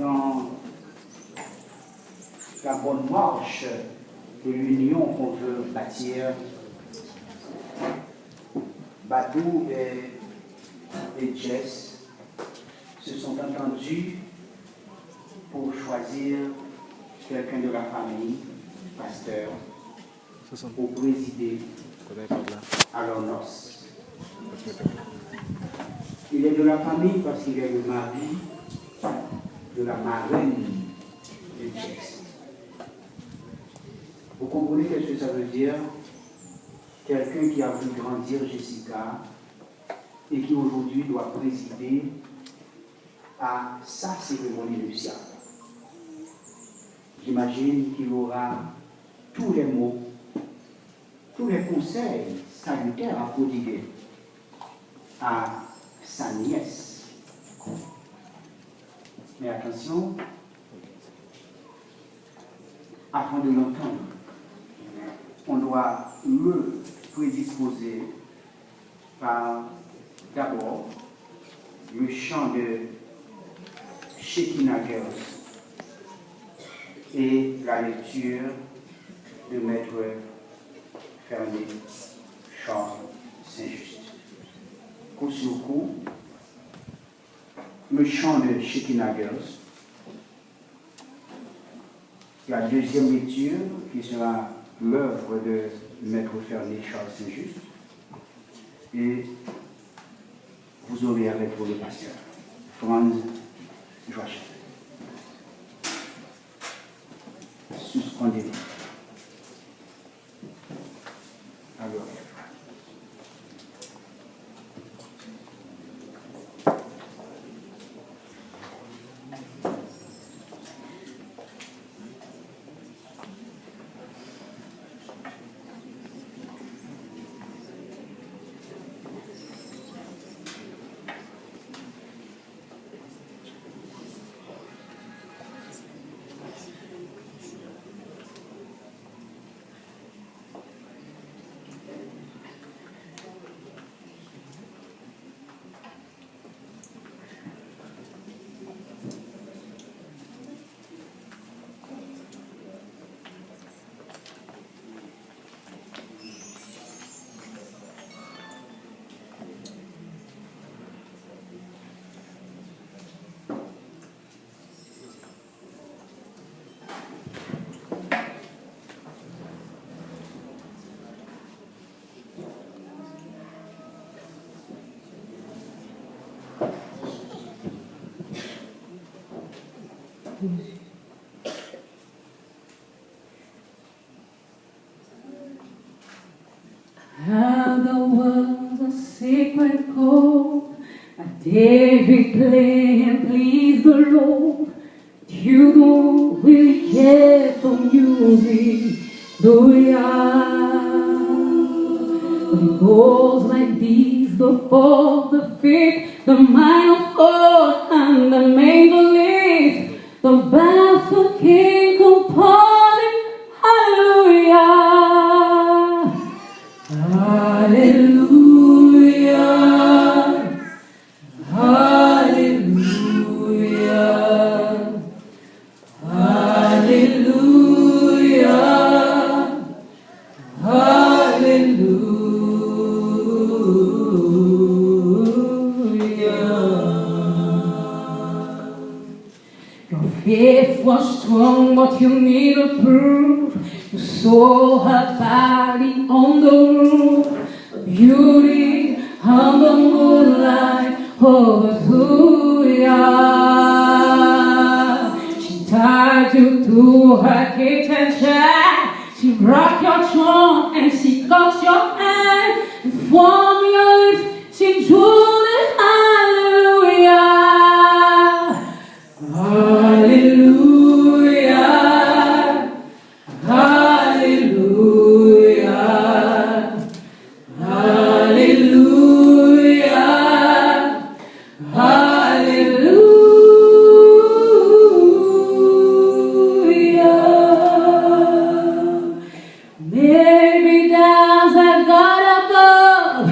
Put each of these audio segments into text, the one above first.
dans la bonne marche de l'union qu'on veut bâtir, Badou et Jess se sont entendus pour choisir quelqu'un de la famille, pasteur, pour présider à leur noces. Il est de la famille parce qu'il est le mari de la marraine de Jess. Vous comprenez ce que ça veut dire? Quelqu'un qui a vu grandir Jessica et qui aujourd'hui doit présider à sa cérémonie nuptiale. J'imagine qu'il aura tous les mots, tous les conseils salutaires à prodiguer à sa nièce. Mais attention, avant de l'entendre, on doit le prédisposer par d'abord le chant de Shekinah Girls et la lecture de Maître Fermé Charles Saint-Just. Coup sur coup, le chant de Shekinah Girls, la deuxième lecture qui sera l'œuvre de Maître Fermé Charles Saint-Just, et vous aurez avec vous le pasteur Franz Joachim. Suspendez-vous. Alors. How the world's a sacred code, a David playing please the Lord. You don't really care for music, do ya? But it goes like this: the fourth, the fifth, the minor fourth, and the major lift. The baffled king composing, hallelujah. Hallelujah, hallelujah, hallelujah, hallelujah. Your faith was strong, but you needed proof. You saw her body on the roof, beauty on the moonlight, hallelujah. She tied you to her kitchen chair, she rocked your trunk and she caught your hand, and from your lips she drew the hallelujah. Hallelujah, hallelujah, hallelujah, hallelujah. Maybe there's a God above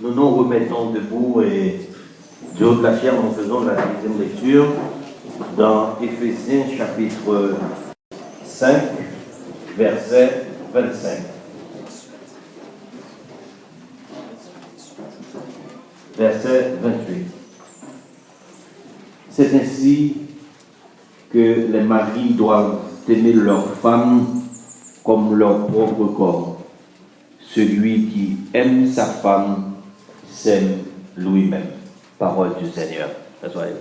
nous nous remettons debout et du haut de la chair, nous faisons la deuxième lecture dans Éphésiens chapitre 5, verset 25. Verset 28. C'est ainsi que les maris doivent aimer leurs femmes comme leur propre corps. Celui qui aime sa femme s'aime lui-même. Parole du Seigneur. Asseyez-vous.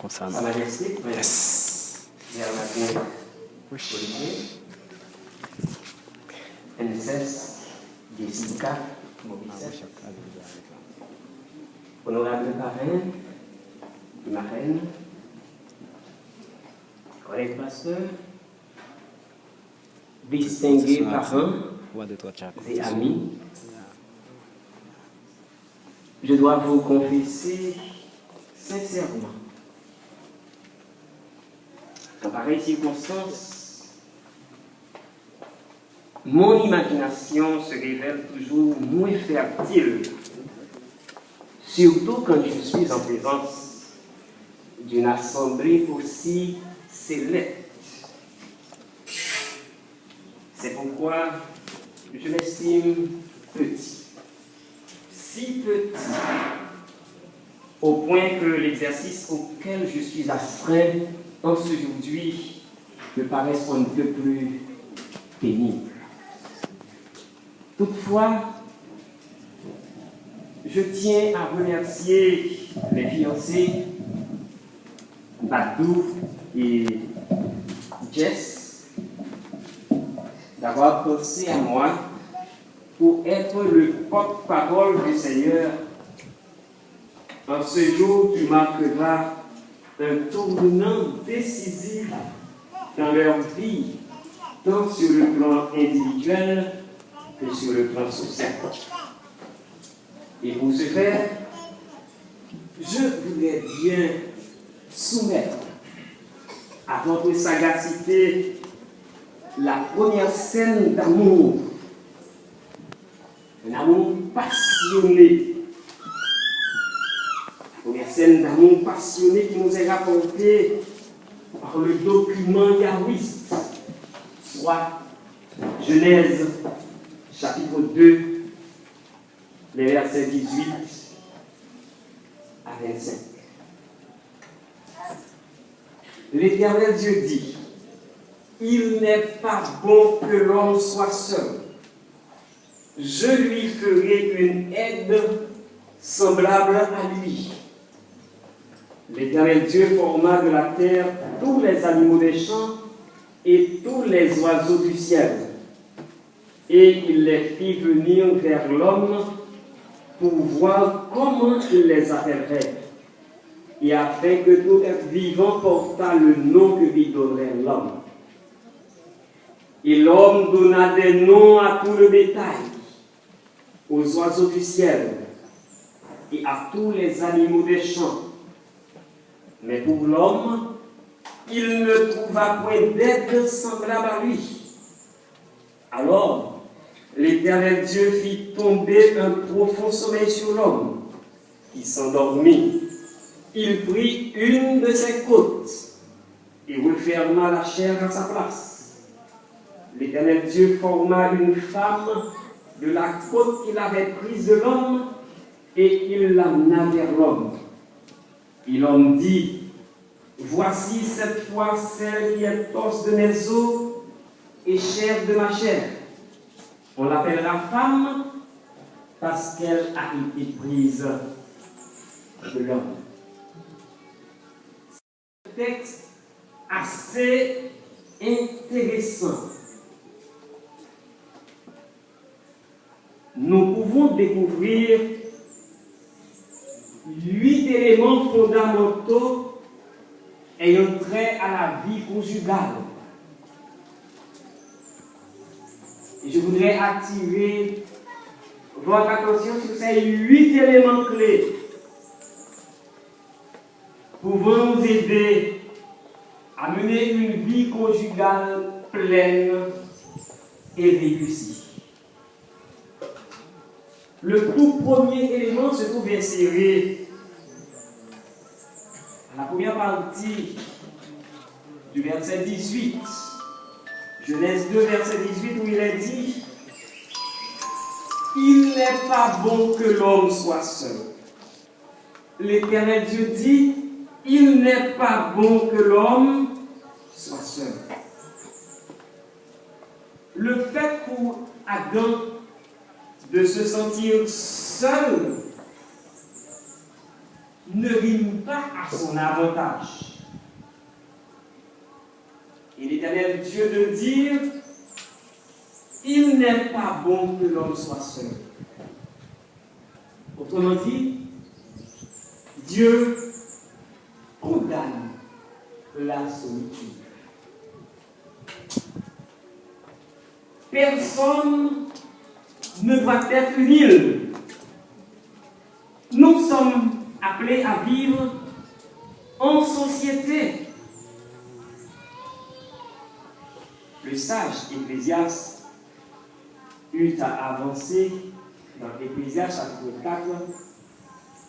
Sa Majesté, Yes. Olivier, NSS, Jessica, Maurice, honorable parrain, marraine, collègues pasteurs, distingués parents et amis, je dois vous confesser sincèrement, en pareille circonstance, mon imagination se révèle toujours moins fertile, surtout quand je suis en présence d'une assemblée aussi sélect. C'est pourquoi je m'estime petit, si petit, au point que l'exercice auquel je suis astreint en ce aujourd'hui me paraît un peu plus pénible. Toutefois, je tiens à remercier les fiancés Badou et Jess d'avoir pensé à moi pour être le porte-parole du Seigneur en ce jour qui marquera un tournant décisif dans leur vie, tant sur le plan individuel que sur le plan social. Et pour ce faire, je voudrais bien soumettre à votre sagacité la première scène d'amour, un amour passionné. Première scène d'amour passionné qui nous est rapportée par le document yahwiste, soit Genèse, chapitre 2, les versets 18 à 25. L'Éternel Dieu dit, « Il n'est pas bon que l'homme soit seul. Je lui ferai une aide semblable à lui. » L'Éternel Dieu forma de la terre tous les animaux des champs et tous les oiseaux du ciel. Et il les fit venir vers l'homme pour voir comment il les appellerait. Et afin que tout être vivant portât le nom que lui donnerait l'homme. Et l'homme donna des noms à tout le bétail, aux oiseaux du ciel et à tous les animaux des champs. Mais pour l'homme, il ne trouva point d'aide semblable à lui. Alors, l'Éternel Dieu fit tomber un profond sommeil sur l'homme, qui s'endormit. Il prit une de ses côtes et referma la chair à sa place. L'Éternel Dieu forma une femme de la côte qu'il avait prise de l'homme et il l'amena vers l'homme. Et l'homme dit, « Voici cette fois celle qui est os de mes os et chair de ma chair. On l'appellera femme parce qu'elle a été prise de l'homme. » texte assez intéressant. Nous pouvons découvrir 8 éléments fondamentaux ayant trait à la vie conjugale. Et je voudrais attirer votre attention sur ces 8 éléments clés pouvant nous aider à mener une vie conjugale pleine et réussie. Le tout premier élément se trouve inséré à la première partie du verset 18. Genèse 2, verset 18, où il est dit: il n'est pas bon que l'homme soit seul. L'Éternel Dieu dit: il n'est pas bon que l'homme soit seul. Le fait pour Adam de se sentir seul ne rime pas à son avantage. Et l'Éternel Dieu de dire: il n'est pas bon que l'homme soit seul. Autrement dit, Dieu condamne la solitude. Personne ne doit être une île. Nous sommes appelés à vivre en société. Le sage Ecclésiaste eut à avancer dans Ecclésiaste chapitre 4,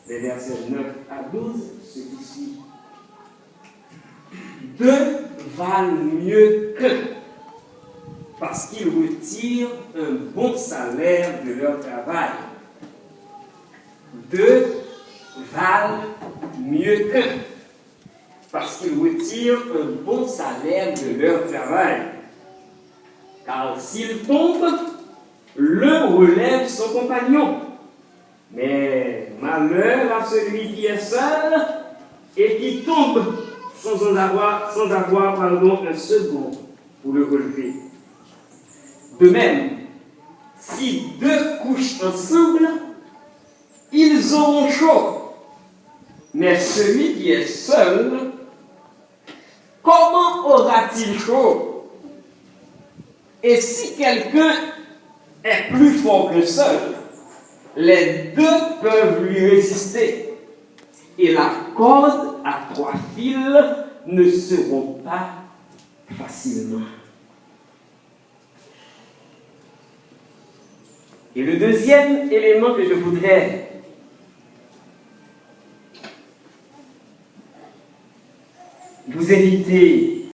les versets 9 à 12, ce qui suit. Deux valent mieux qu'un, parce qu'ils retirent un bon salaire de leur travail. Deux valent mieux qu'un, parce qu'ils retirent un bon salaire de leur travail. Car s'il tombe, l'un relève son compagnon. Mais malheur à celui qui est seul et qui tombe sans avoir un second pour le relever. De même, si deux couchent ensemble, ils auront chaud. Mais celui qui est seul, comment aura-t-il chaud? Et si quelqu'un est plus fort que seul, les deux peuvent lui résister. Et la corde à 3 fils ne se rompt pas facilement. Et le deuxième élément que je voudrais vous inviter